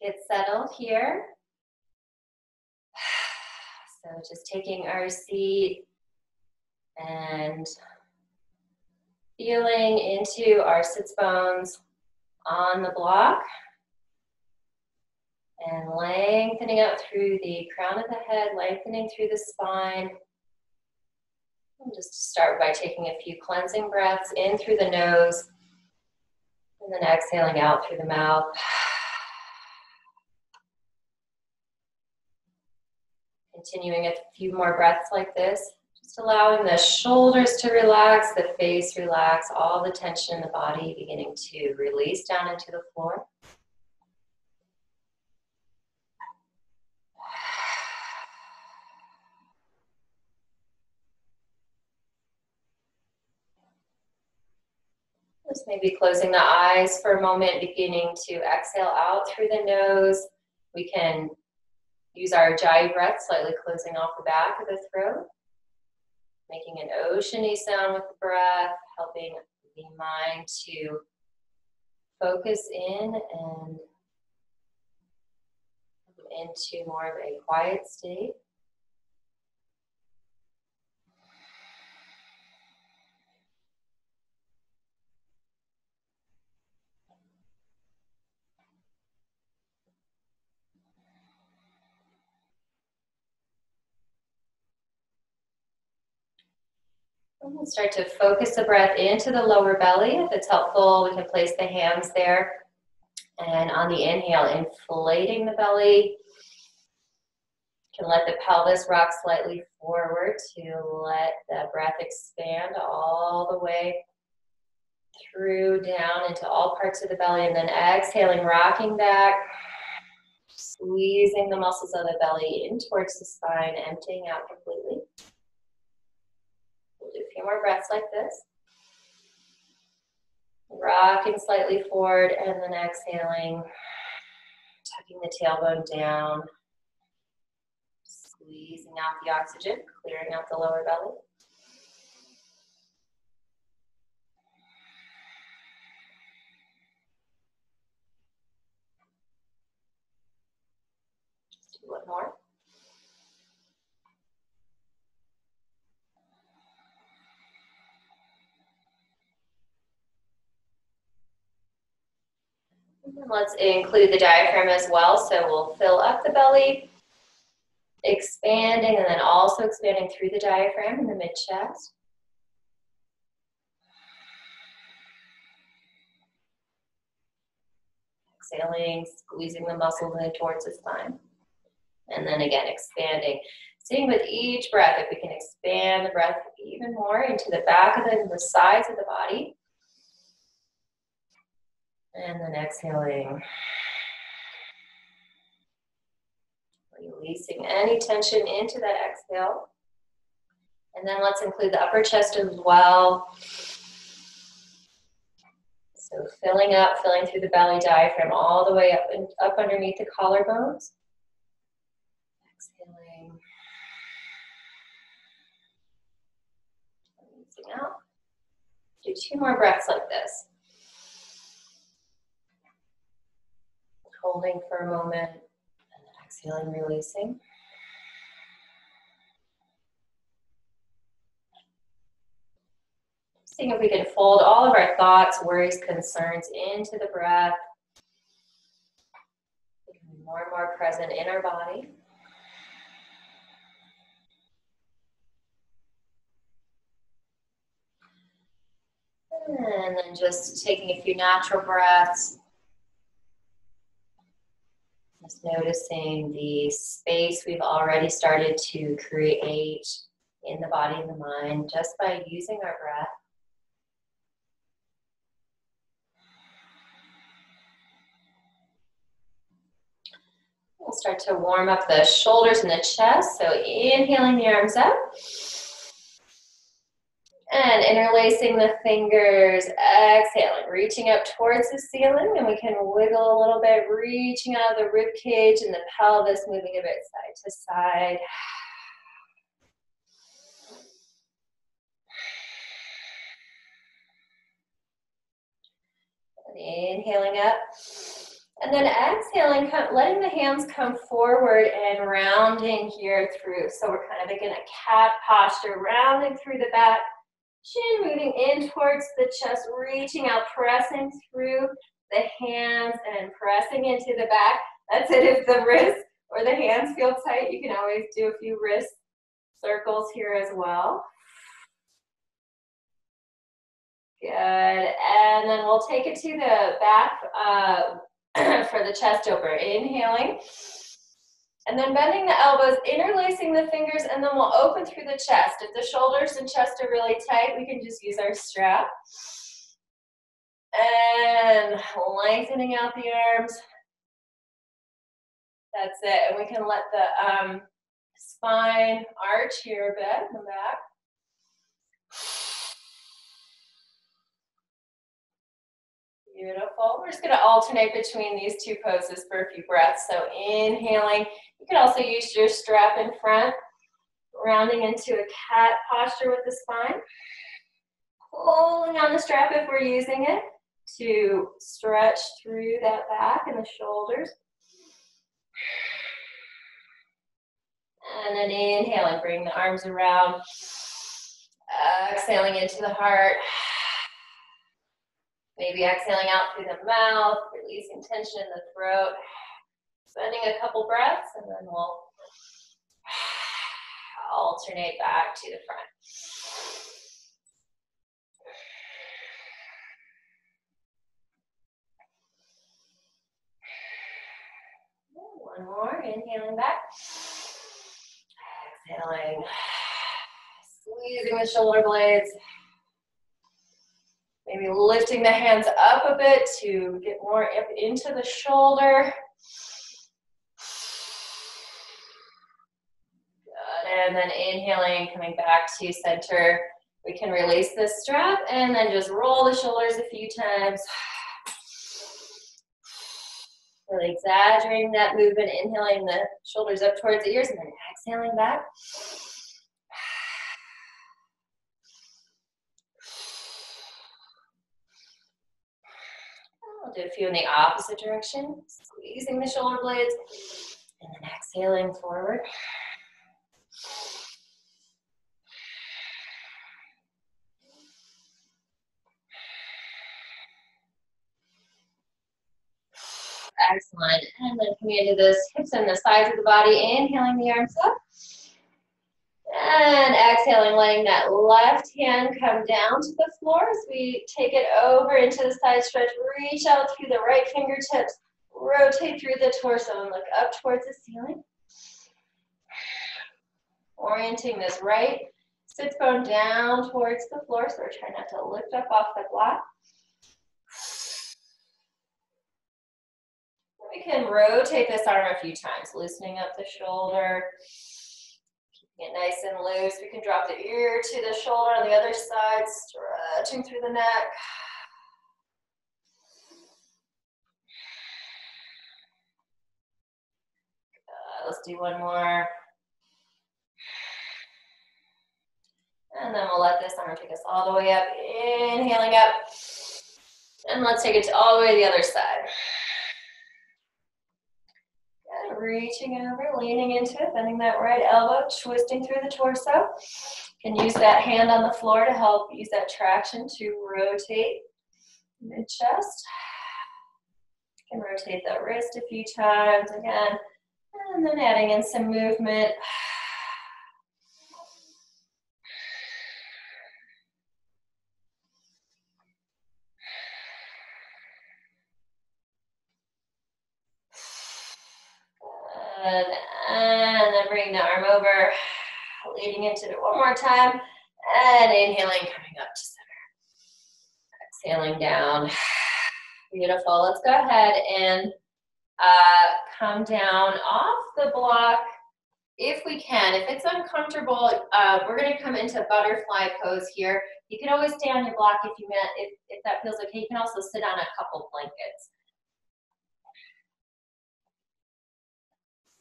Get settled here. So just taking our seat and feeling into our sits bones on the block and lengthening out through the crown of the head, lengthening through the spine. And just start by taking a few cleansing breaths in through the nose and then exhaling out through the mouth. Continuing a few more breaths like this, just allowing the shoulders to relax, the face relax, all the tension in the body beginning to release down into the floor. Just maybe closing the eyes for a moment, beginning to exhale out through the nose. We can use our Ujjayi breath, slightly closing off the back of the throat, making an oceany sound with the breath, helping the mind to focus in and into more of a quiet state. And we'll start to focus the breath into the lower belly. If it's helpful, we can place the hands there. And on the inhale, inflating the belly. You can let the pelvis rock slightly forward to let the breath expand all the way through down into all parts of the belly. And then exhaling, rocking back, squeezing the muscles of the belly in towards the spine, emptying out completely. We'll do a few more breaths like this. Rocking slightly forward and then exhaling, tucking the tailbone down, squeezing out the oxygen, clearing out the lower belly. Just do one more. And let's include the diaphragm as well. So we'll fill up the belly, expanding, and then also expanding through the diaphragm in the mid-chest. Exhaling, squeezing the muscles in towards the spine. And then again, expanding. Seeing with each breath if we can expand the breath even more into the back of the sides of the body. And then exhaling. Releasing any tension into that exhale. And then let's include the upper chest as well. So filling up, filling through the belly diaphragm all the way up and up underneath the collarbones. Exhaling. Releasing out. Do two more breaths like this. Holding for a moment, and then exhaling, releasing. Seeing if we can fold all of our thoughts, worries, concerns into the breath. Becoming more and more present in our body. And then just taking a few natural breaths. Just noticing the space we've already started to create in the body and the mind just by using our breath. We'll start to warm up the shoulders and the chest. So inhaling the arms up. And interlacing the fingers, exhaling, reaching up towards the ceiling, and we can wiggle a little bit, reaching out of the rib cage and the pelvis, moving a bit side to side. And inhaling up, And then exhaling, letting the hands come forward and rounding here through. So we're kind of making a cat posture, rounding through the back, chin moving in towards the chest, reaching out, pressing through the hands and pressing into the back. That's it. If the wrists or the hands feel tight, you can always do a few wrist circles here as well. Good. And then we'll take it to the back for the chest opener. Inhaling. And then bending the elbows, interlacing the fingers, and then we'll open through the chest. If the shoulders and chest are really tight, we can just use our strap. And lengthening out the arms. That's it. And we can let the spine arch here a bit in the back. Beautiful. We're just going to alternate between these two poses for a few breaths. So inhaling. You can also use your strap in front, rounding into a cat posture with the spine. Pulling on the strap if we're using it to stretch through that back and the shoulders. And then inhaling, bring the arms around. Exhaling into the heart. Maybe exhaling out through the mouth, releasing tension in the throat. Spending a couple breaths, and then we'll alternate back to the front. One more, inhaling back. Exhaling. Squeezing the shoulder blades. Maybe lifting the hands up a bit to get more up into the shoulder. Good. And then inhaling, coming back to center. We can release this strap and then just roll the shoulders a few times. Really exaggerating that movement, inhaling the shoulders up towards the ears and then exhaling back. We'll do a few in the opposite direction, squeezing the shoulder blades, and then exhaling forward. Excellent. And then coming into this hips and the sides of the body, inhaling the arms up. And exhaling, letting that left hand come down to the floor as we take it over into the side stretch. Reach out through the right fingertips. Rotate through the torso and look up towards the ceiling. Orienting this right sit bone down towards the floor, so we're trying not to lift up off the block. We can rotate this arm a few times, loosening up the shoulder. Keeping it nice and loose. We can drop the ear to the shoulder on the other side, stretching through the neck. Let's do one more. And then we'll let this arm take us all the way up, inhaling up. And let's take it all the way to the other side. Good. Reaching over, leaning into it, bending that right elbow, twisting through the torso. You can use that hand on the floor to help use that traction to rotate mid-chest. You can rotate the wrist a few times again. And then adding in some movement. Good. And then bring the arm over, leading into it one more time. And inhaling, coming up to center. Exhaling down. Beautiful. Let's go ahead and come down off the block if we can. If it's uncomfortable, we're going to come into butterfly pose here. You can always stay on your block if that feels okay. You can also sit on a couple blankets.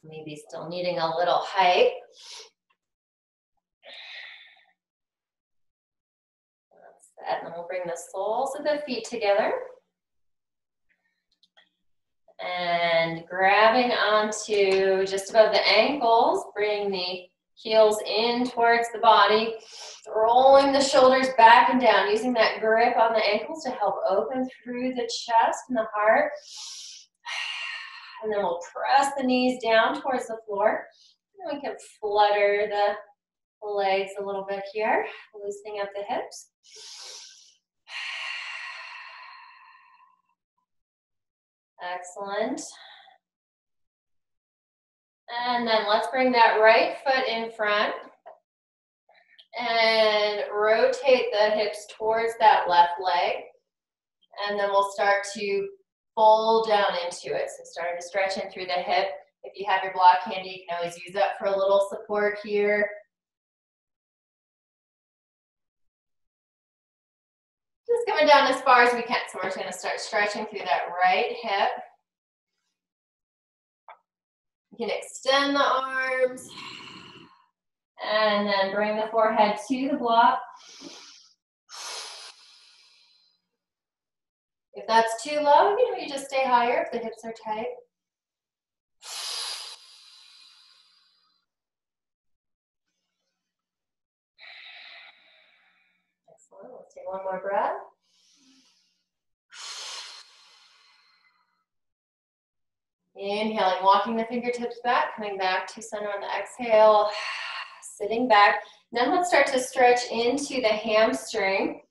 Maybe still needing a little height. That's that. And then we'll bring the soles of the feet together. And grabbing onto just above the ankles, bring the heels in towards the body, rolling the shoulders back and down, using that grip on the ankles to help open through the chest and the heart. And then we'll press the knees down towards the floor. And we can flutter the legs a little bit here, loosening up the hips. Excellent. And then let's bring that right foot in front and rotate the hips towards that left leg. And then we'll start to fold down into it. So starting to stretch in through the hip. If you have your block handy, you can always use that for a little support here. Just coming down as far as we can. So we're just going to start stretching through that right hip. You can extend the arms. And then bring the forehead to the block. If that's too low, you know, you just stay higher if the hips are tight. Excellent. Let's take one more breath. Inhaling, walking the fingertips back, coming back to center on the exhale, sitting back. Then let's start to stretch into the hamstring.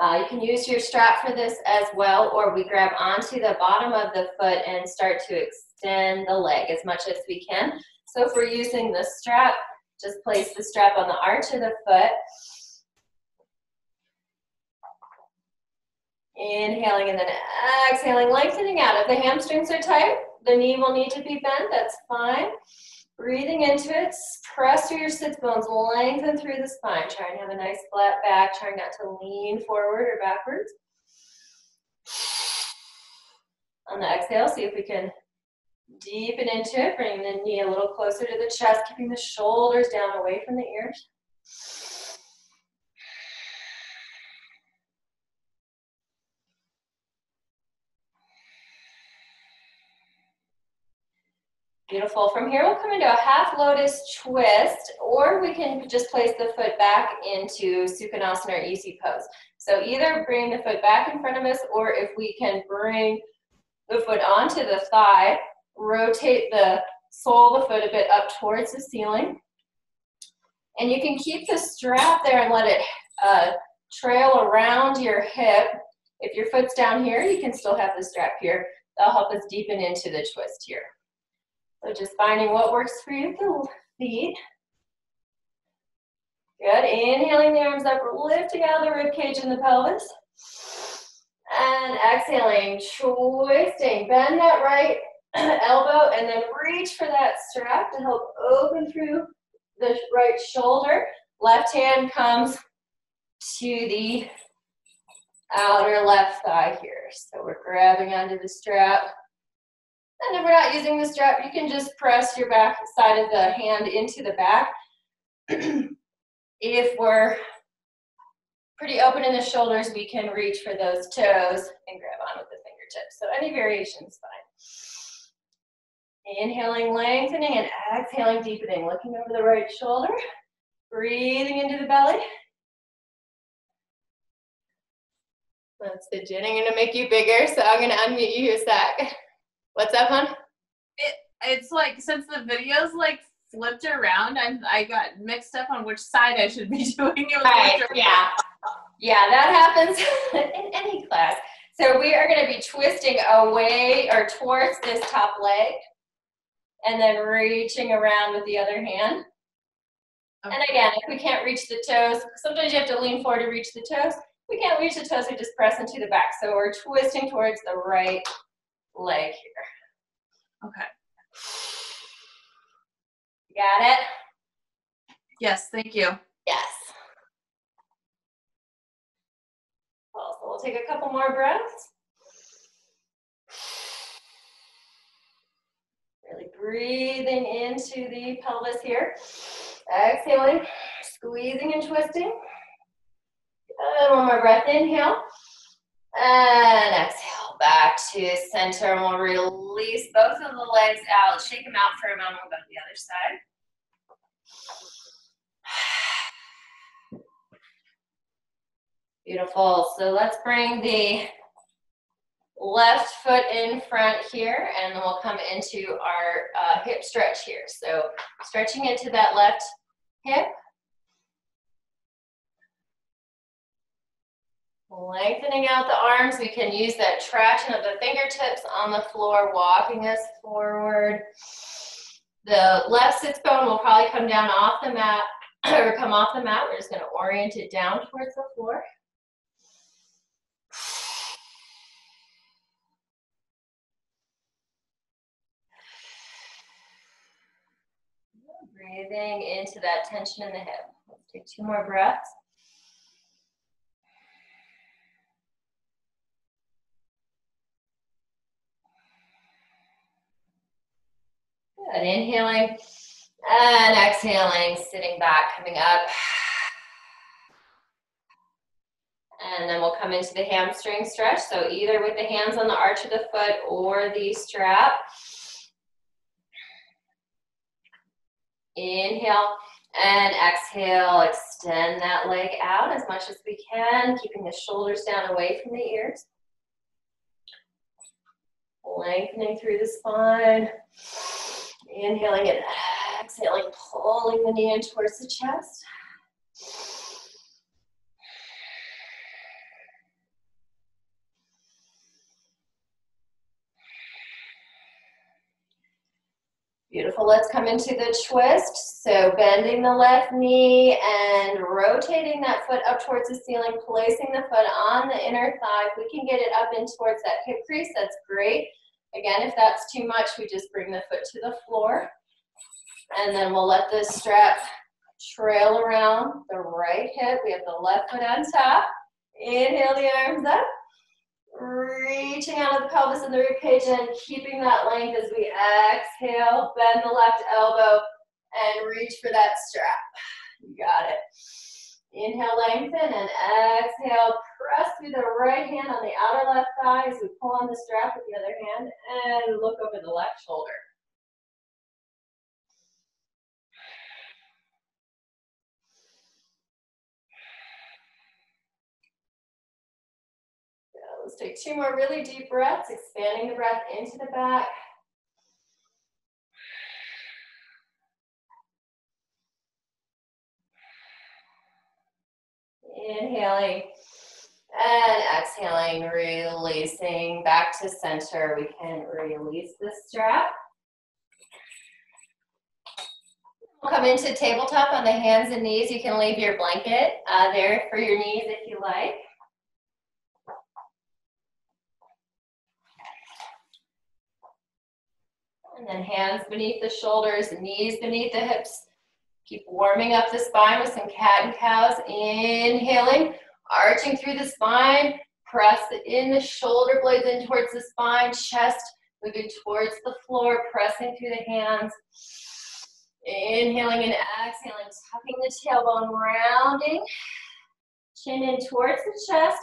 You can use your strap for this as well, or we grab onto the bottom of the foot and start to extend the leg as much as we can. So if we're using the strap, just place the strap on the arch of the foot. Inhaling and then exhaling, lengthening out. If the hamstrings are tight, the knee will need to be bent, that's fine. Breathing into it, press through your sits bones, lengthen through the spine. Try and have a nice flat back, trying not to lean forward or backwards. On the exhale, see if we can deepen into it, bring the knee a little closer to the chest, keeping the shoulders down away from the ears. Beautiful. From here, we'll come into a half lotus twist, or we can just place the foot back into Sukhanasana or easy pose. So either bring the foot back in front of us, or if we can bring the foot onto the thigh, rotate the sole of the foot a bit up towards the ceiling. And you can keep the strap there and let it trail around your hip. If your foot's down here, you can still have the strap here. That'll help us deepen into the twist here. So just finding what works for you with the feet. Good. Inhaling the arms up, lifting out of the rib cage and the pelvis. And exhaling, twisting. Bend that right elbow and then reach for that strap to help open through the right shoulder. Left hand comes to the outer left thigh here. So we're grabbing onto the strap. And if we're not using the strap, you can just press your back side of the hand into the back. If we're pretty open in the shoulders, we can reach for those toes and grab on with the fingertips. So any variation is fine. Inhaling, lengthening, and exhaling, deepening. Looking over the right shoulder. Breathing into the belly. That's the gin. I'm going to make you bigger, so I'm going to unmute you a sec. What's up, hon? It's like, since the video's like flipped around, I got mixed up on which side I should be doing it. Right, yeah. Yeah, that happens in any class. So we are going to be twisting away or towards this top leg and then reaching around with the other hand. Okay. And again, if we can't reach the toes, sometimes you have to lean forward to reach the toes. If we can't reach the toes, we just press into the back. So we're twisting towards the right leg here. Okay. You got it? Yes, thank you. Yes. Well, so we'll take a couple more breaths. Really breathing into the pelvis here. Exhaling, squeezing and twisting. And one more breath. Inhale. And exhale back to center, and we'll release both of the legs out. Shake them out for a moment. We'll go to the other side. Beautiful. So let's bring the left foot in front here, and then we'll come into our hip stretch here. So stretching into that left hip. Lengthening out the arms. We can use that traction of the fingertips on the floor, walking us forward. The left sits bone will probably come down off the mat, or come off the mat. We're just going to orient it down towards the floor. Breathing into that tension in the hip. Let's take 2 more breaths. Good. Inhaling and exhaling, sitting back, coming up. And then we'll come into the hamstring stretch. So either with the hands on the arch of the foot or the strap. Inhale and exhale. Extend that leg out as much as we can, keeping the shoulders down away from the ears. Lengthening through the spine. Inhaling and exhaling, pulling the knee in towards the chest. Beautiful. Let's come into the twist. So bending the left knee and rotating that foot up towards the ceiling, placing the foot on the inner thigh. If we can get it up in towards that hip crease, that's great. Again, if that's too much, we just bring the foot to the floor. And then we'll let the strap trail around the right hip. We have the left foot on top. Inhale the arms up. Reaching out of the pelvis and the rib cage and keeping that length as we exhale. Bend the left elbow and reach for that strap. You got it. Inhale, lengthen, and exhale. Press through the right hand on the outer left thigh as we pull on the strap with the other hand and look over the left shoulder. Let's take 2 more really deep breaths, expanding the breath into the back. Inhaling and exhaling, releasing back to center. We can release the strap. We'll come into tabletop on the hands and knees. You can leave your blanket there for your knees if you like. And then hands beneath the shoulders, knees beneath the hips. Keep warming up the spine with some cat and cows. Inhaling, arching through the spine. Press in the shoulder blades in towards the spine. Chest moving towards the floor, pressing through the hands. Inhaling and exhaling, tucking the tailbone, rounding. Chin in towards the chest.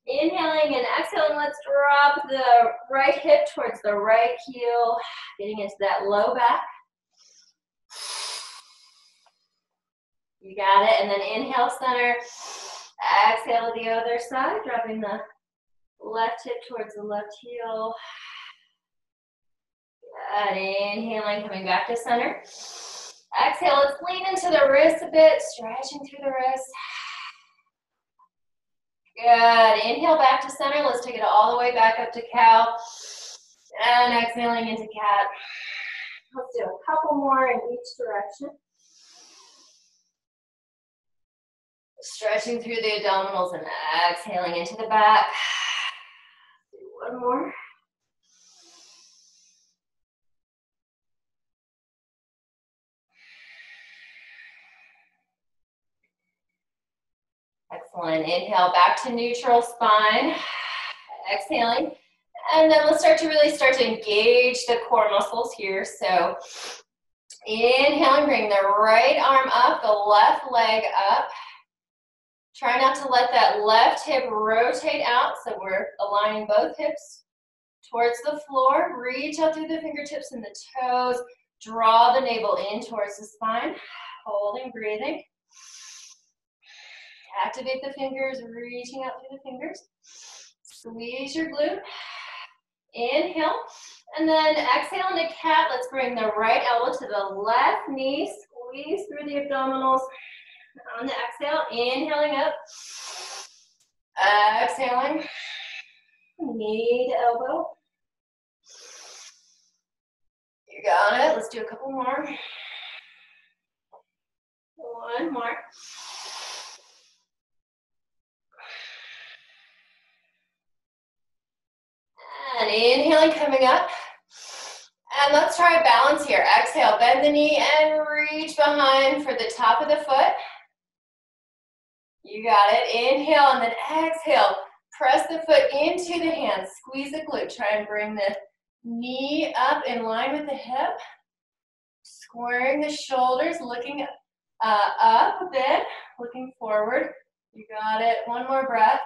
Inhaling and exhaling, let's drop the right hip towards the right heel, getting into that low back. You got it. And then inhale, center. Exhale to the other side, dropping the left hip towards the left heel. Good. Inhaling, coming back to center. Exhale, let's lean into the wrists a bit, stretching through the wrists. Good. Inhale back to center. Let's take it all the way back up to cow. And exhaling into cat. Let's do a couple more in each direction. Stretching through the abdominals and exhaling into the back. Do one more. Excellent. Inhale back to neutral spine. Exhaling. And then let's start to engage the core muscles here. So inhaling, bring the right arm up, the left leg up. Try not to let that left hip rotate out, so we're aligning both hips towards the floor. Reach out through the fingertips and the toes. Draw the navel in towards the spine. Holding, breathing. Activate the fingers, reaching out through the fingers. Squeeze your glute. Inhale. And then exhale into cat. Let's bring the right elbow to the left knee. Squeeze through the abdominals. On the exhale, inhaling up. Exhaling. Knee to elbow. You got it. Let's do a couple more. One more. And inhaling, coming up. And let's try balance here. Exhale, bend the knee and reach behind for the top of the foot. You got it. Inhale and then exhale. Press the foot into the hands. Squeeze the glute. Try and bring the knee up in line with the hip. Squaring the shoulders, looking up a bit, looking forward. You got it. One more breath.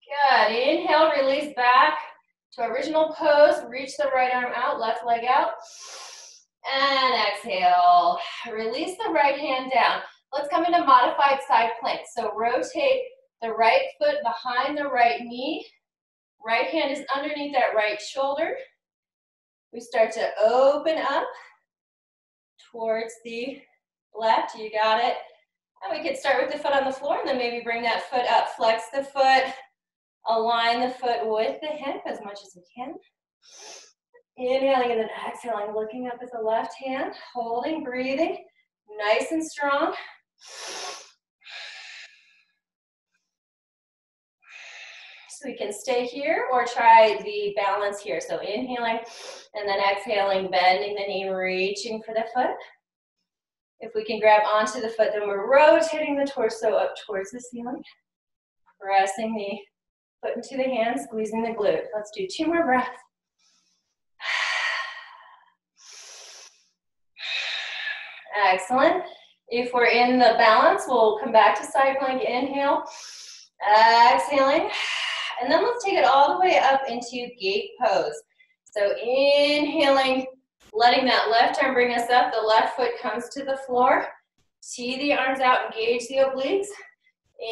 Good. Inhale, release back to original pose. Reach the right arm out, left leg out. And exhale. Release the right hand down. Let's come into modified side plank. So rotate the right foot behind the right knee. Right hand is underneath that right shoulder. We start to open up towards the left. You got it. And we could start with the foot on the floor and then maybe bring that foot up. Flex the foot. Align the foot with the hip as much as we can. Inhaling and then exhaling, looking up at the left hand, holding, breathing, nice and strong. So we can stay here or try the balance here. So inhaling and then exhaling, bending the knee, reaching for the foot. If we can grab onto the foot, then we're rotating the torso up towards the ceiling. Pressing the foot into the hand, squeezing the glute. Let's do 2 more breaths. Excellent. If we're in the balance, we'll come back to side plank. Inhale, exhaling. And then let's take it all the way up into gate pose. So inhaling, letting that left arm bring us up. The left foot comes to the floor. Tee the arms out, engage the obliques.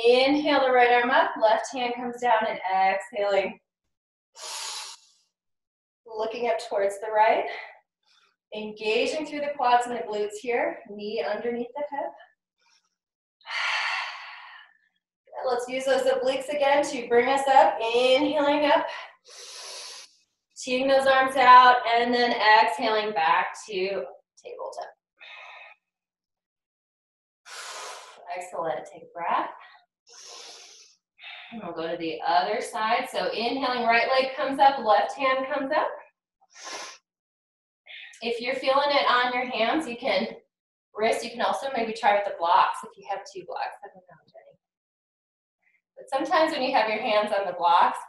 Inhale the right arm up, left hand comes down and exhaling. Looking up towards the right. Engaging through the quads and the glutes here. Knee underneath the hip. Let's use those obliques again to bring us up. Inhaling up. Teeing those arms out and then exhaling back to tabletop. Excellent. Take a breath. And we'll go to the other side. So inhaling, right leg comes up, left hand comes up. If you're feeling it on your hands, you can wrist. You can also maybe try with the blocks if you have 2 blocks. I don't know, Jenny. But sometimes when you have your hands on the blocks,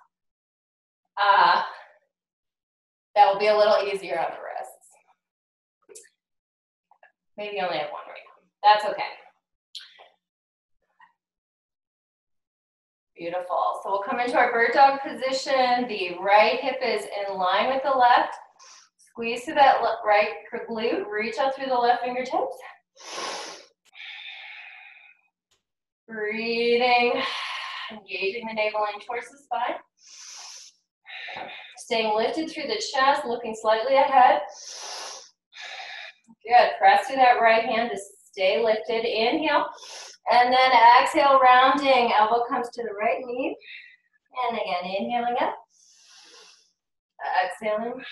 that will be a little easier on the wrists. Maybe you only have 1 right now. That's okay. Beautiful. So we'll come into our bird dog position. The right hip is in line with the left. Squeeze through that right glute. Reach out through the left fingertips. Breathing. Engaging the navel in towards the spine. Staying lifted through the chest, looking slightly ahead. Good. Press through that right hand to stay lifted. Inhale. And then exhale, rounding. Elbow comes to the right knee. And again, inhaling up. Exhaling.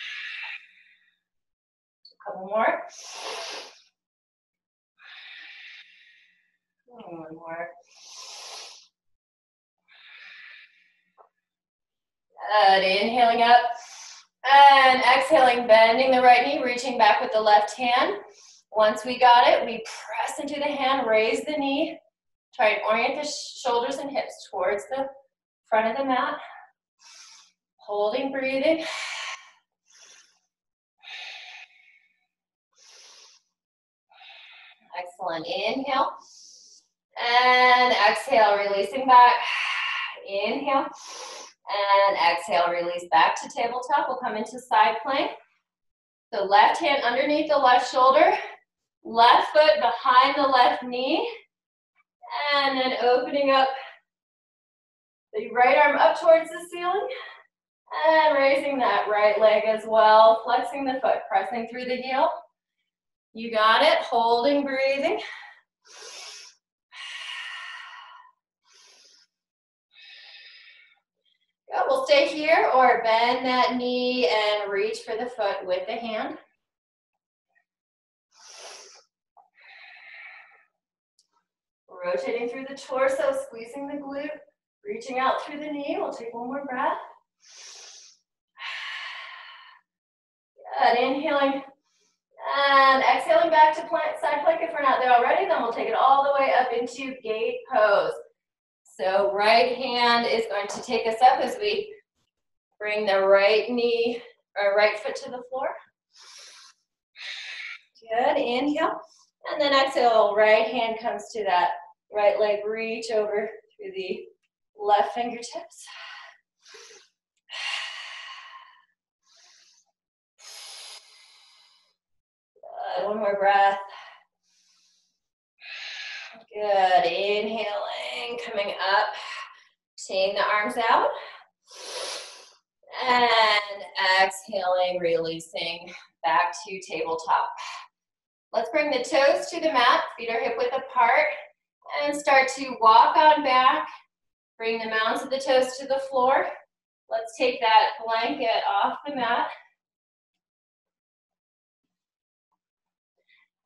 A couple more. One more. Good. Inhaling up. And exhaling, bending the right knee, reaching back with the left hand. Once we got it, we press into the hand, raise the knee. Try and orient the shoulders and hips towards the front of the mat. Holding, breathing. Excellent. Inhale. And exhale, releasing back. Inhale. And exhale, release back to tabletop. We'll come into side plank. The left hand underneath the left shoulder. Left foot behind the left knee. And then opening up the right arm up towards the ceiling. And raising that right leg as well. Flexing the foot, pressing through the heel. You got it. Holding, breathing. Good. We'll stay here or bend that knee and reach for the foot with the hand. Rotating through the torso, squeezing the glute, reaching out through the knee. We'll take one more breath. Good. Inhaling and exhaling back to side plank if we're not there already. Then we'll take it all the way up into gate pose. So right hand is going to take us up as we bring the right knee or right foot to the floor. Good. Inhale. And then exhale, right hand comes to that right leg. Reach over through the left fingertips. Good. One more breath. Good. Inhaling, coming up, seeing the arms out. And exhaling, releasing back to tabletop. Let's bring the toes to the mat, feet are hip width apart, and start to walk on back. Bring the mounds of the toes to the floor. Let's take that blanket off the mat.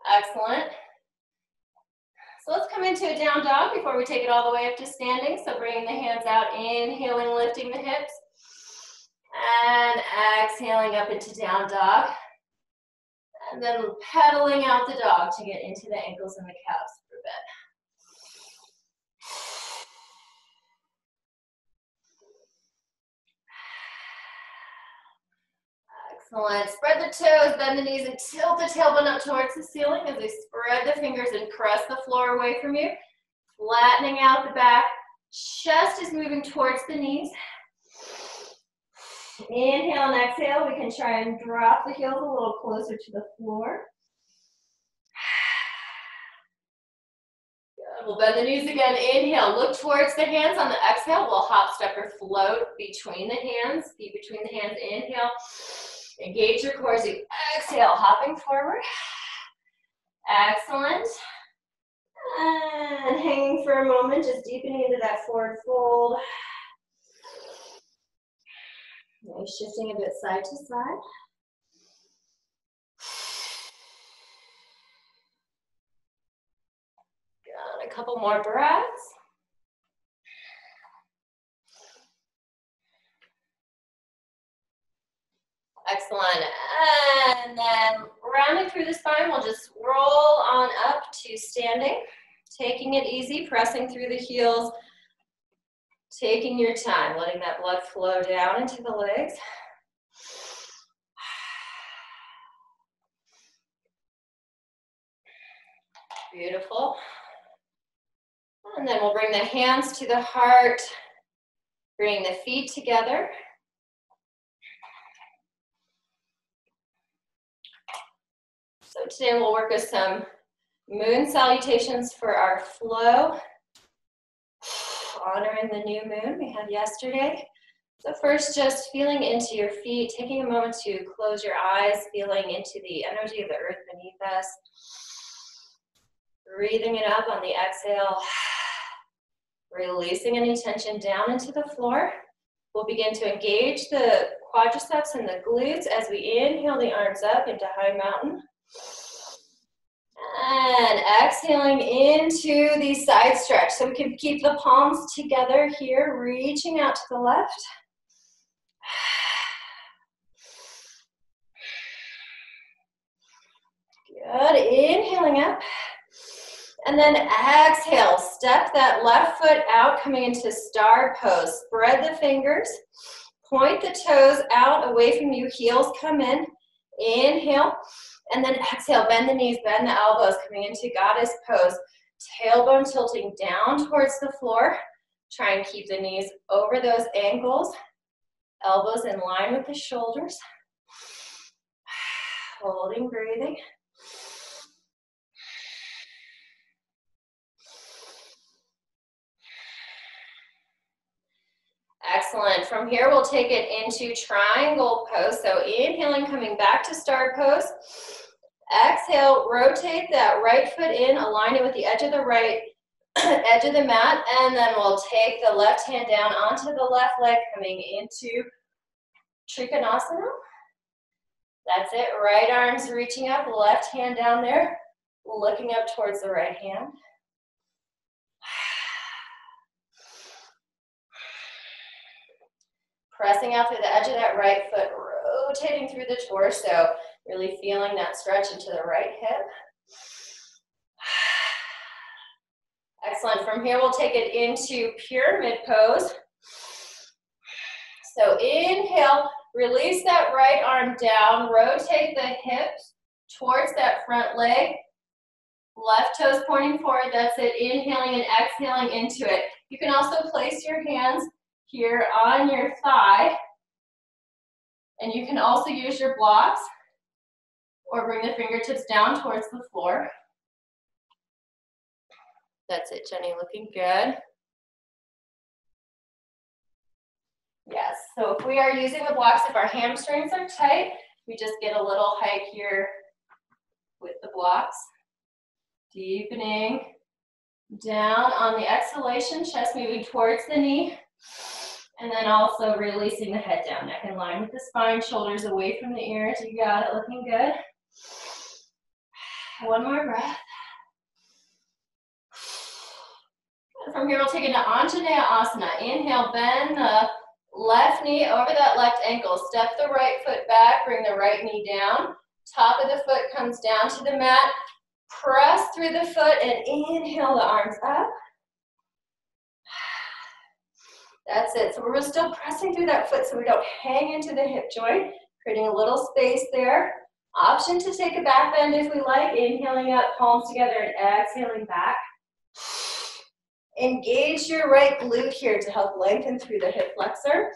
Excellent. So let's come into a down dog before we take it all the way up to standing. So bringing the hands out, inhaling, lifting the hips. And exhaling up into down dog. And then pedaling out the dog to get into the ankles and the calves for a bit. Excellent. Spread the toes, bend the knees, and tilt the tailbone up towards the ceiling as we spread the fingers and press the floor away from you. Flattening out the back. Chest is moving towards the knees. Inhale and exhale. We can try and drop the heels a little closer to the floor. Good. We'll bend the knees again. Inhale. Look towards the hands. On the exhale, we'll hop, step, or float between the hands. Feet between the hands. Inhale. Engage your core as you exhale, hopping forward. Excellent. And hanging for a moment, just deepening into that forward fold. Maybe shifting a bit side to side. Got a couple more breaths. Excellent. And then rounding through the spine, we'll just roll on up to standing. Taking it easy, pressing through the heels. Taking your time, letting that blood flow down into the legs. Beautiful. And then we'll bring the hands to the heart. Bring the feet together. So today we'll work with some moon salutations for our flow. Honoring the new moon we had yesterday. So first, just feeling into your feet, taking a moment to close your eyes, feeling into the energy of the earth beneath us. Breathing it up on the exhale. Releasing any tension down into the floor. We'll begin to engage the quadriceps and the glutes as we inhale the arms up into high mountain. And exhaling into the side stretch. So we can keep the palms together here, reaching out to the left. Good. Inhaling up. And then exhale. Step that left foot out, coming into star pose. Spread the fingers. Point the toes out away from you. Heels come in. Inhale. And then exhale, bend the knees, bend the elbows, coming into goddess pose. Tailbone tilting down towards the floor. Try and keep the knees over those ankles. Elbows in line with the shoulders. Holding, breathing. Excellent. From here, we'll take it into triangle pose. So inhaling, coming back to start pose. Exhale, rotate that right foot in, align it with the edge of the right edge of the mat, and then we'll take the left hand down onto the left leg, coming into Trikonasana. That's it. Right arm's reaching up, left hand down there, looking up towards the right hand. Pressing out through the edge of that right foot, rotating through the torso, really feeling that stretch into the right hip. Excellent. From here, we'll take it into pyramid pose. So inhale, release that right arm down, rotate the hips towards that front leg. Left toes pointing forward, that's it. Inhaling and exhaling into it. You can also place your hands here on your thigh, and you can also use your blocks or bring the fingertips down towards the floor. That's it, Jenny, looking good. Yes, so if we are using the blocks, if our hamstrings are tight, we just get a little hike here with the blocks. Deepening down on the exhalation, chest moving towards the knee. And then also releasing the head down, neck in line with the spine, shoulders away from the ears. You got it, looking good. One more breath. From here, we'll take it to Anjaneyasana Asana. Inhale, bend the left knee over that left ankle. Step the right foot back, bring the right knee down. Top of the foot comes down to the mat. Press through the foot and inhale the arms up. That's it. So we're still pressing through that foot so we don't hang into the hip joint, creating a little space there. Option to take a back bend if we like. Inhaling up, palms together, and exhaling back. Engage your right glute here to help lengthen through the hip flexor.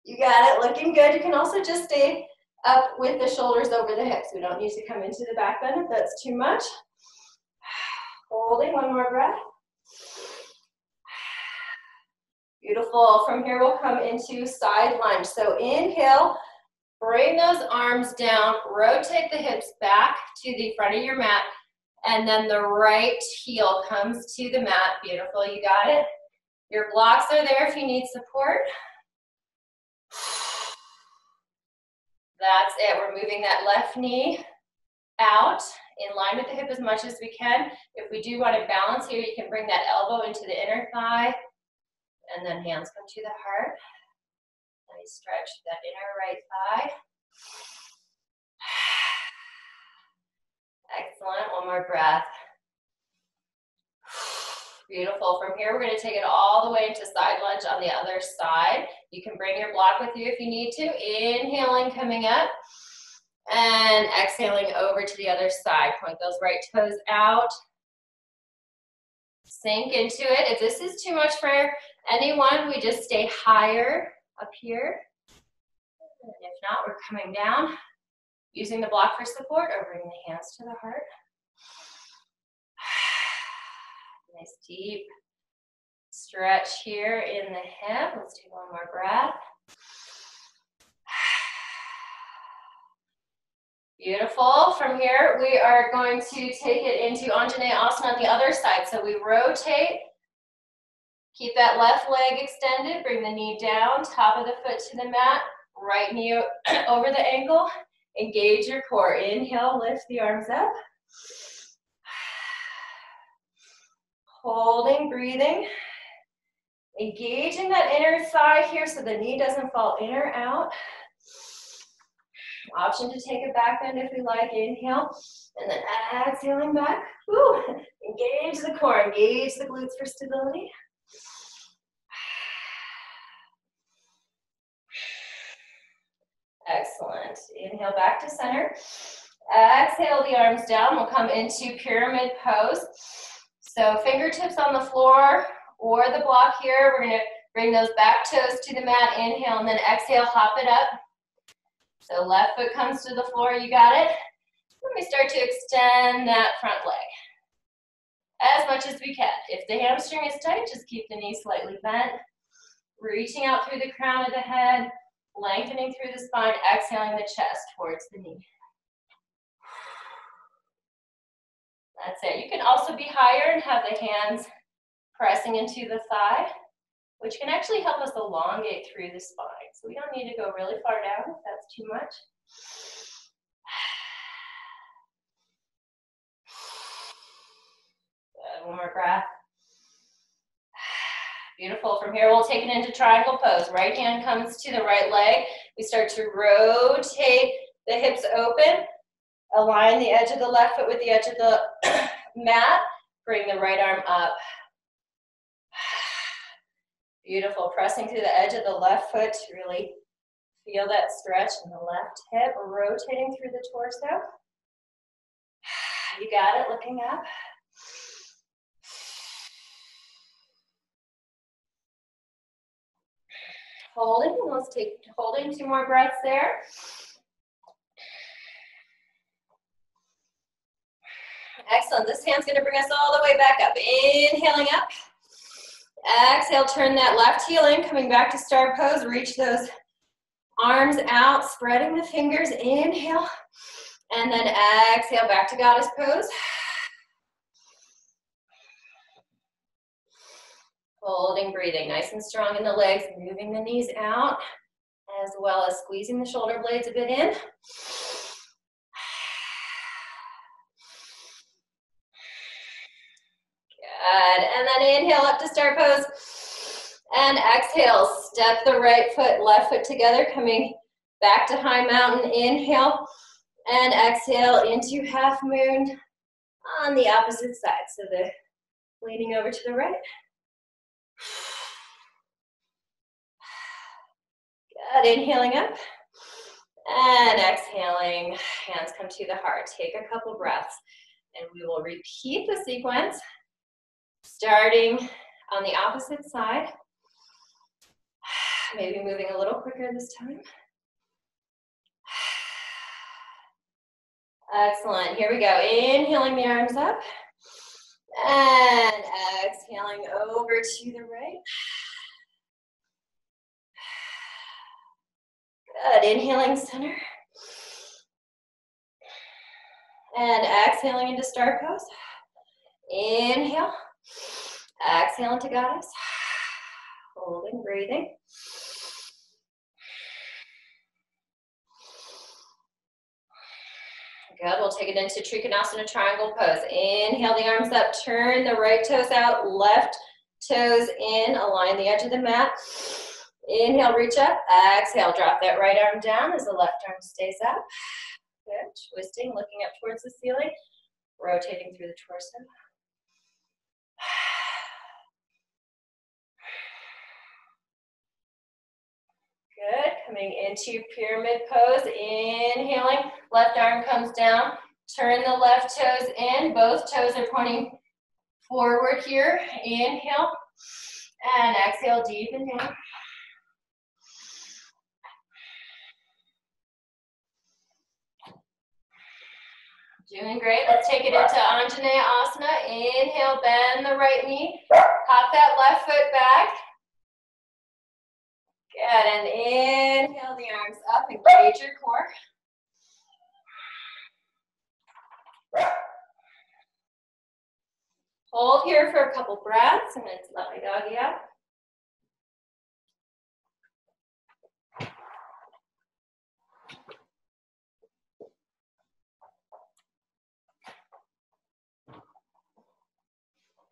You got it, looking good. You can also just stay up with the shoulders over the hips. We don't need to come into the back bend if that's too much. Holding, one more breath. Beautiful. From here, we'll come into side lunge. So inhale, bring those arms down, rotate the hips back to the front of your mat, and then the right heel comes to the mat. Beautiful, you got it. Your blocks are there if you need support. That's it. We're moving that left knee out in line with the hip as much as we can. If we do want to balance here, you can bring that elbow into the inner thigh, and then hands come to the heart. Nice stretch that inner right thigh. Excellent. One more breath. Beautiful. From here, we're going to take it all the way into side lunge on the other side. You can bring your block with you if you need to. Inhaling, coming up, and exhaling over to the other side. Point those right toes out. Sink into it. If this is too much for anyone, we just stay higher up here. And if not, we're coming down, using the block for support, or bringing the hands to the heart. Nice deep stretch here in the hip. Let's take one more breath. Beautiful. From here, we are going to take it into Anjaneyasana on the other side. So we rotate, keep that left leg extended, bring the knee down, top of the foot to the mat, right knee over the ankle. Engage your core. Inhale, lift the arms up. Holding, breathing. Engaging that inner thigh here so the knee doesn't fall in or out. Option to take a back bend if we like. Inhale, and then exhaling back. Woo. Engage the core, engage the glutes for stability. Excellent. Inhale back to center. Exhale the arms down. We'll come into pyramid pose. So fingertips on the floor or the block here. We're going to bring those back toes to the mat. Inhale and then exhale, hop it up. So left foot comes to the floor. You got it. Let me start to extend that front leg as much as we can. If the hamstring is tight, just keep the knee slightly bent. Reaching out through the crown of the head, lengthening through the spine, exhaling the chest towards the knee. That's it. You can also be higher and have the hands pressing into the thigh, which can actually help us elongate through the spine. So we don't need to go really far down if that's too much. Good. One more breath. Beautiful. From here, we'll take it into triangle pose. Right hand comes to the right leg. We start to rotate the hips open. Align the edge of the left foot with the edge of the mat. Bring the right arm up. Beautiful. Pressing through the edge of the left foot to really feel that stretch in the left hip. Rotating through the torso. You got it. Looking up. Holding. Let's take holding 2 more breaths there. Excellent. This hand's going to bring us all the way back up. Inhaling up. Exhale, turn that left heel in, coming back to star pose. Reach those arms out, spreading the fingers. Inhale. And then exhale, back to goddess pose. Holding, breathing, nice and strong in the legs, moving the knees out, as well as squeezing the shoulder blades a bit in. Good. And then inhale up to star pose. And exhale, step the right foot, left foot together, coming back to high mountain. Inhale and exhale into half moon on the opposite side. So the leaning over to the right. Good. Inhaling up and exhaling. Hands come to the heart. Take a couple breaths and we will repeat the sequence. Starting on the opposite side, maybe moving a little quicker this time. Excellent, here we go. Inhaling the arms up and exhaling over to the right. Good, inhaling center. And exhaling into star pose. Inhale. Exhale into goddess. Holding, breathing. Good. We'll take it into Trikonasana triangle pose. Inhale the arms up. Turn the right toes out. Left toes in. Align the edge of the mat. Inhale, reach up. Exhale, drop that right arm down as the left arm stays up. Good. Twisting, looking up towards the ceiling. Rotating through the torso. Good, coming into pyramid pose, inhaling, left arm comes down, turn the left toes in, both toes are pointing forward here, inhale, and exhale, deepen down. Doing great, let's take it into Anjaneyasana, inhale, bend the right knee, hop that left foot back. Good, and inhale the arms up, engage your core. Hold here for a couple breaths, and then let my doggy out.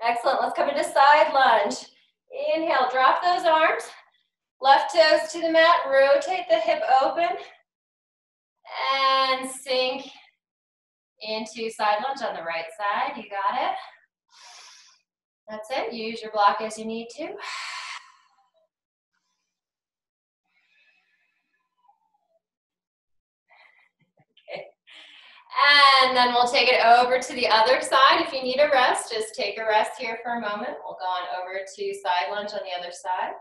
Excellent, let's come into side lunge. Inhale, drop those arms. Left toes to the mat, rotate the hip open, and sink into side lunge on the right side. You got it. That's it. Use your block as you need to. Okay. And then we'll take it over to the other side. If you need a rest, just take a rest here for a moment. We'll go on over to side lunge on the other side.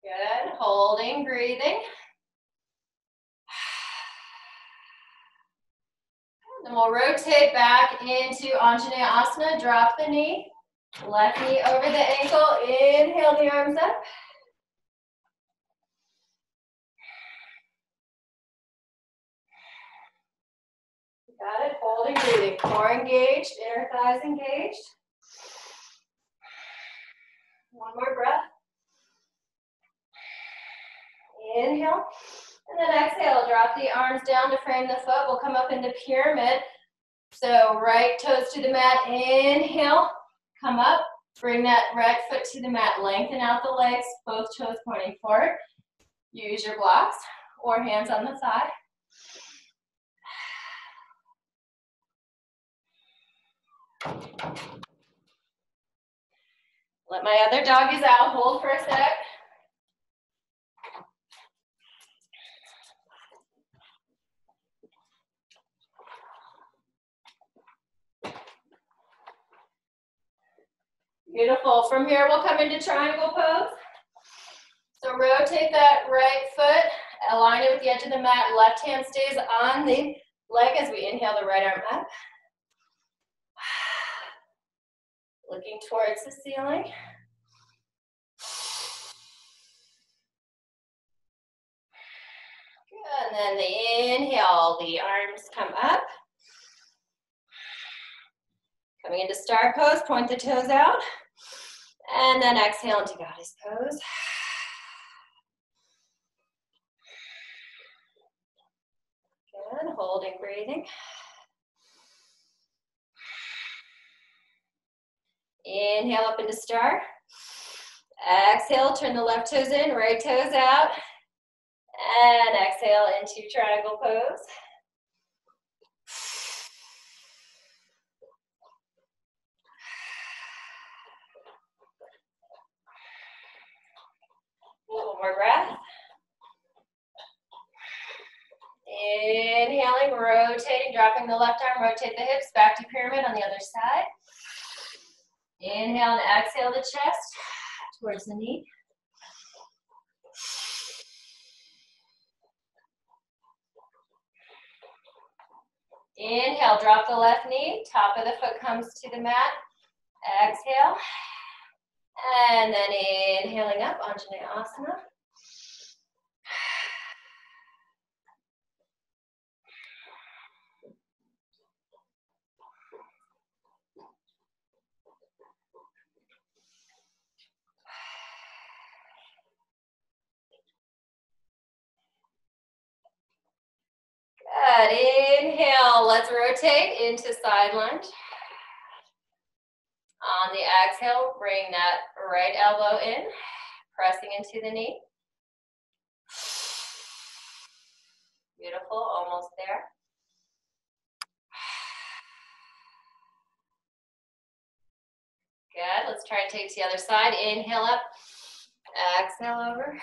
Good, holding, breathing. Then we'll rotate back into Anjaneyasana, drop the knee, left knee over the ankle, inhale the arms up. Got it, holding, breathing, core engaged, inner thighs engaged. One more breath. Inhale, and then exhale, drop the arms down to frame the foot. We'll come up into pyramid. So right toes to the mat, inhale, come up, bring that right foot to the mat, lengthen out the legs, both toes pointing forward. Use your blocks or hands on the thigh. Let my other doggies out, hold for a sec. Beautiful. From here, we'll come into triangle pose. So rotate that right foot, align it with the edge of the mat. Left hand stays on the leg as we inhale the right arm up. Looking towards the ceiling. Good. And then the inhale, the arms come up. Coming into star pose, point the toes out. And then exhale into goddess pose. Good, holding, breathing. Inhale up into star. Exhale, turn the left toes in, right toes out. And exhale into triangle pose. One more breath. Inhaling, rotating, dropping the left arm, rotate the hips, back to pyramid on the other side. Inhale and exhale the chest towards the knee. Inhale, drop the left knee, top of the foot comes to the mat. Exhale. And then inhaling up, Anjaneyasana. Good. Inhale. Let's rotate into side lunge. On the exhale, bring that right elbow in, pressing into the knee. Beautiful. Almost there. Good. Let's try and take it to the other side. Inhale up. Exhale over.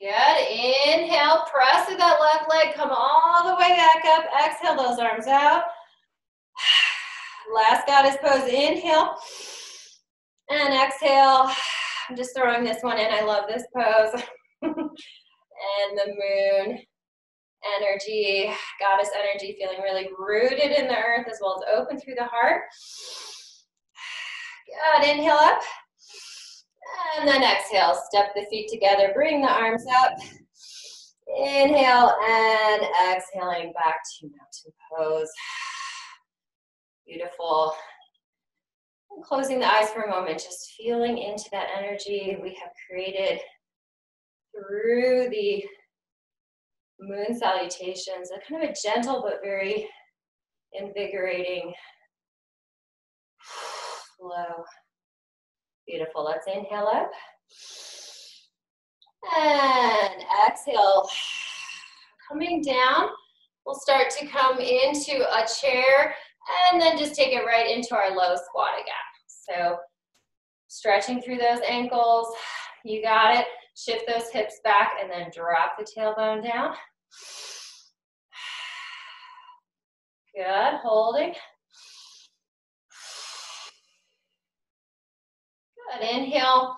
Good. Inhale, press through that left leg, come all the way back up. Exhale those arms out. Last goddess pose, inhale. And exhale. I'm just throwing this one in. I love this pose. And the moon energy, goddess energy, feeling really rooted in the earth as well as open through the heart. Good. Inhale up. And then exhale, step the feet together, bring the arms up. Inhale and exhaling back to mountain pose. Beautiful. And closing the eyes for a moment, just feeling into that energy we have created through the moon salutations, a kind of a gentle but very invigorating flow. Beautiful. Let's inhale up. And exhale. Coming down, we'll start to come into a chair and then just take it right into our low squat again. So stretching through those ankles, you got it. Shift those hips back and then drop the tailbone down. Good, holding. Good, inhale.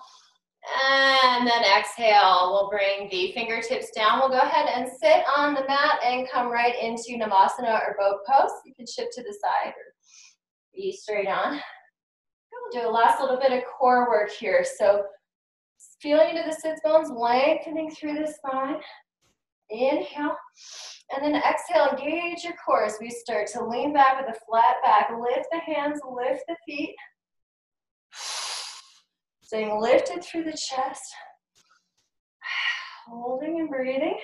And then exhale, we'll bring the fingertips down. We'll go ahead and sit on the mat and come right into Namasana or boat pose. You can shift to the side or be straight on. We'll do a last little bit of core work here. So feeling into the sits bones, lengthening through the spine. Inhale. And then exhale, engage your core as we start to lean back with a flat back. Lift the hands, lift the feet. Staying lifted through the chest. Holding and breathing.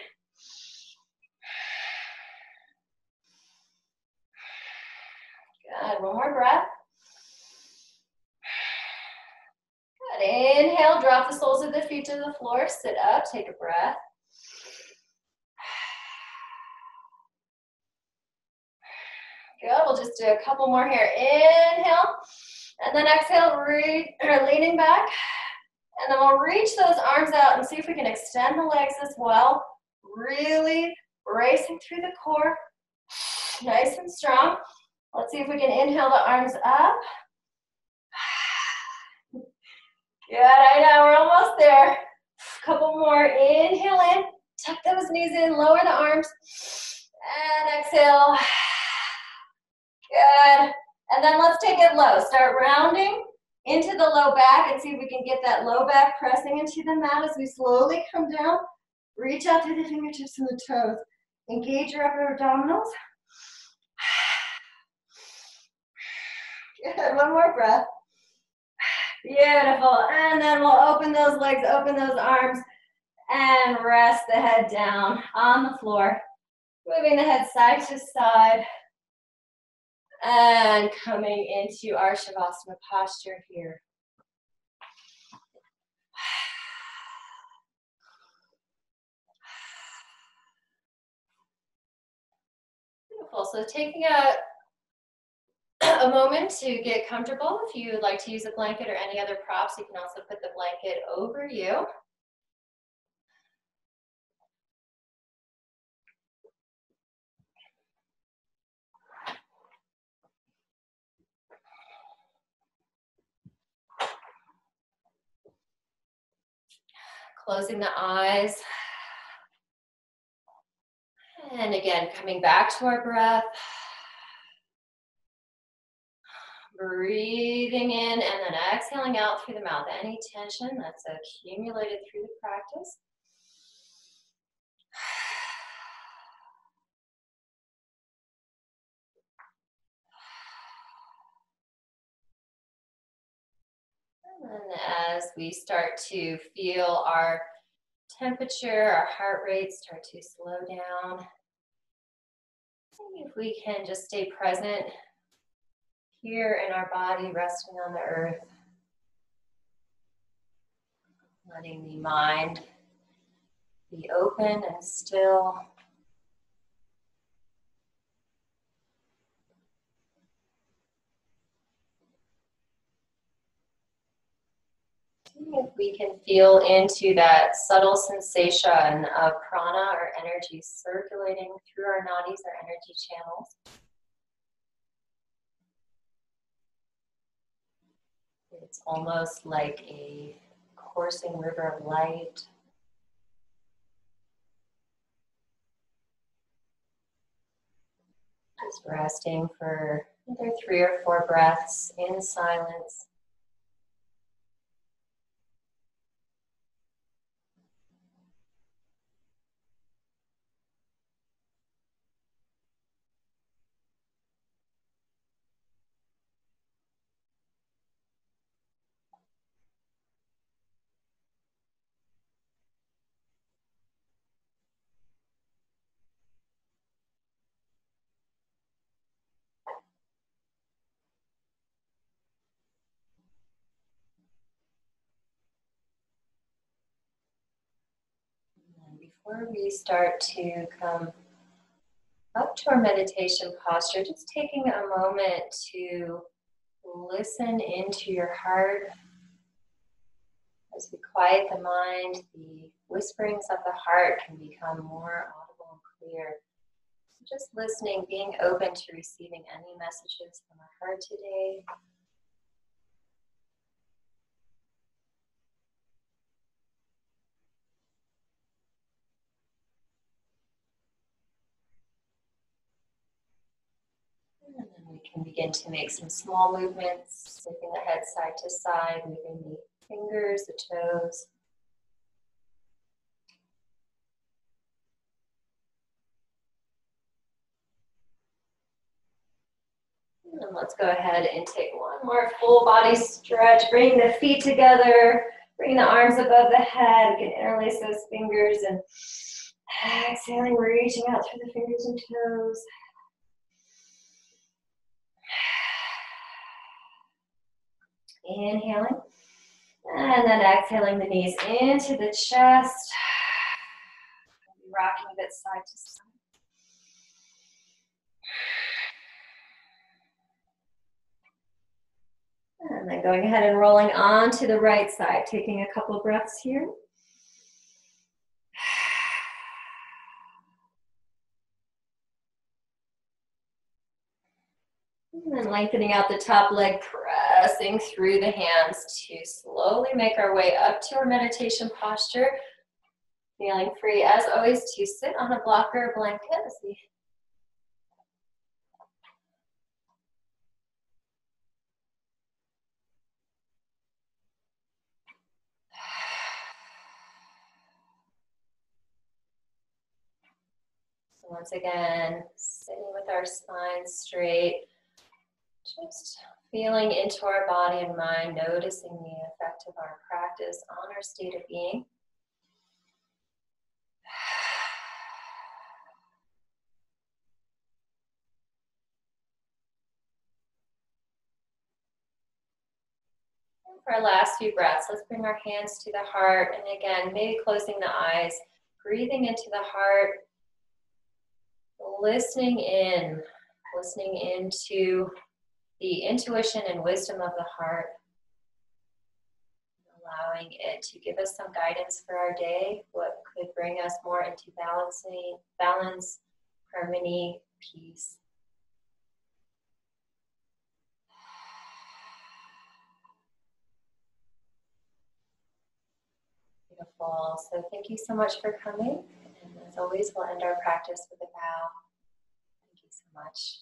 Good, one more breath. Good, inhale, drop the soles of the feet to the floor. Sit up, take a breath. Good, we'll just do a couple more here. Inhale, and then exhale, leaning back. And then we'll reach those arms out and see if we can extend the legs as well. Really bracing through the core. Nice and strong. Let's see if we can inhale the arms up. Good, I know, we're almost there. Couple more, inhale in. Tuck those knees in, lower the arms. And exhale. Good. And then let's take it low. Start rounding into the low back and see if we can get that low back pressing into the mat as we slowly come down. Reach out through the fingertips and the toes. Engage your upper abdominals. Good, one more breath. Beautiful. And then we'll open those legs, open those arms, and rest the head down on the floor. Moving the head side to side. And coming into our Shavasana posture here. Beautiful. So taking a moment to get comfortable. If you would like to use a blanket or any other props, you can also put the blanket over you. Closing the eyes. And again, coming back to our breath. Breathing in and then exhaling out through the mouth. Any tension that's accumulated through the practice. And then as we start to feel our temperature, our heart rate start to slow down, see if we can just stay present here in our body, resting on the earth. Letting the mind be open and still. If we can feel into that subtle sensation of prana or energy circulating through our nadis, our energy channels. It's almost like a coursing river of light. Just resting for another 3 or 4 breaths in silence. before we start to come up to our meditation posture, just taking a moment to listen into your heart. As we quiet the mind, the whisperings of the heart can become more audible and clear. So just listening, being open to receiving any messages from our heart today. And then we can begin to make some small movements, moving the head side to side, moving the fingers, the toes. And then let's go ahead and take one more full body stretch. Bring the feet together, bring the arms above the head. We can interlace those fingers and exhaling, reaching out through the fingers and toes. Inhaling, and then exhaling the knees into the chest. Rocking a bit side to side. And then going ahead and rolling on to the right side, taking a couple breaths here. And then lengthening out the top leg, pressing through the hands to slowly make our way up to our meditation posture. Feeling free, as always, to sit on a block or a blanket as we so once again, sitting with our spine straight, just feeling into our body and mind, noticing the effect of our practice on our state of being. For our last few breaths, let's bring our hands to the heart. And again, maybe closing the eyes, breathing into the heart, listening into the intuition and wisdom of the heart, allowing it to give us some guidance for our day, what could bring us more into balance, harmony, peace. Beautiful. So thank you so much for coming. And as always, we'll end our practice with a bow. Thank you so much.